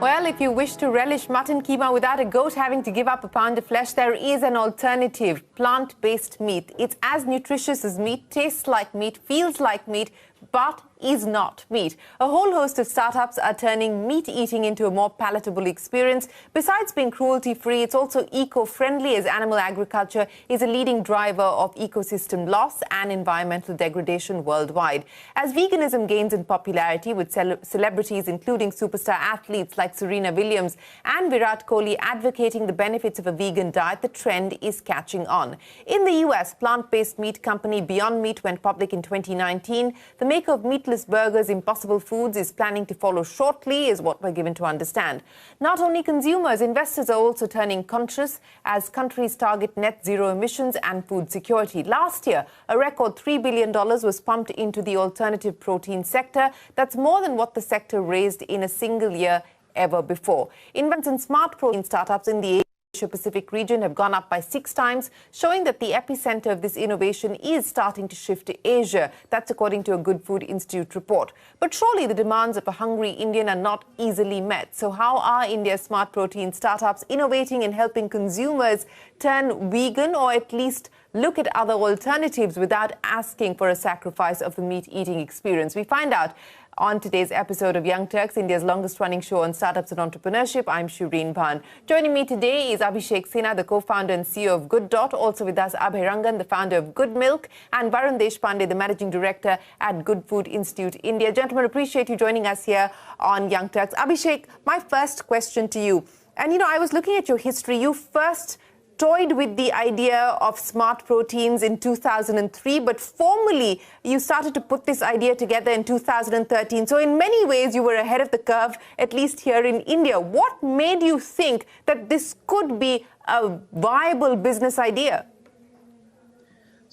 Well, if you wish to relish mutton keema without a goat having to give up a pound of flesh, there is an alternative, plant-based meat. It's as nutritious as meat, tastes like meat, feels like meat, but is not meat. A whole host of startups are turning meat eating into a more palatable experience. Besides being cruelty-free, it's also eco-friendly, as animal agriculture is a leading driver of ecosystem loss and environmental degradation worldwide. As veganism gains in popularity, with celebrities including superstar athletes like Serena Williams and Virat Kohli advocating the benefits of a vegan diet, the trend is catching on. In the US, plant-based meat company Beyond Meat went public in 2019. The maker of meatless burgers, Impossible Foods, is planning to follow shortly, is what we're given to understand. Not only consumers, investors are also turning conscious as countries target net zero emissions and food security. Last year, a record $3 billion was pumped into the alternative protein sector. That's more than what the sector raised in a single year ever before. Investments in smart protein startups in the Asia-Pacific region have gone up by 6 times, showing that the epicenter of this innovation is starting to shift to Asia. That's according to a Good Food Institute report. But surely the demands of a hungry Indian are not easily met. So how are India's smart protein startups innovating and helping consumers turn vegan, or at least look at other alternatives without asking for a sacrifice of the meat-eating experience? We find out on today's episode of Young Turks, India's longest-running show on startups and entrepreneurship. I'm Shireen Bhan. Joining me today is Abhishek Sinha, the co-founder and CEO of Good Dot. Also with us, Abhay Rangan, the founder of Good Milk, and Varun Deshpande, the managing director at Good Food Institute India. Gentlemen, appreciate you joining us here on Young Turks. Abhishek, my first question to you. And, you know, I was looking at your history. You first toyed with the idea of smart proteins in 2003, but formally you started to put this idea together in 2013. So in many ways, you were ahead of the curve, at least here in India. What made you think that this could be a viable business idea?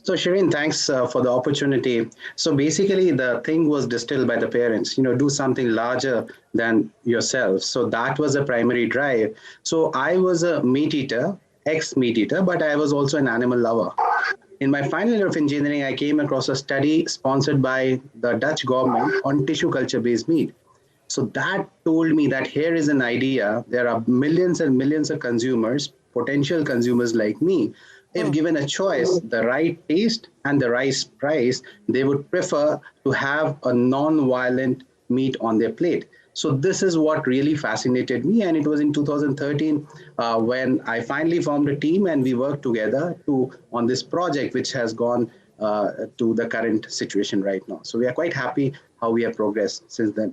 So Shireen, thanks for the opportunity. So basically the thing was distilled by the parents, do something larger than yourself. So that was a primary drive. So I was a meat eater, ex-meat eater, but I was also an animal lover. In my final year of engineering, I came across a study sponsored by the Dutch government on tissue culture-based meat. So that told me that here is an idea. There are millions and millions of consumers, potential consumers like me. If given a choice, the right taste and the right price, they would prefer to have a non-violent meat on their plate. So this is what really fascinated me, and it was in 2013 when I finally formed a team and we worked together on this project, which has gone to the current situation right now. So we are quite happy how we have progressed since then.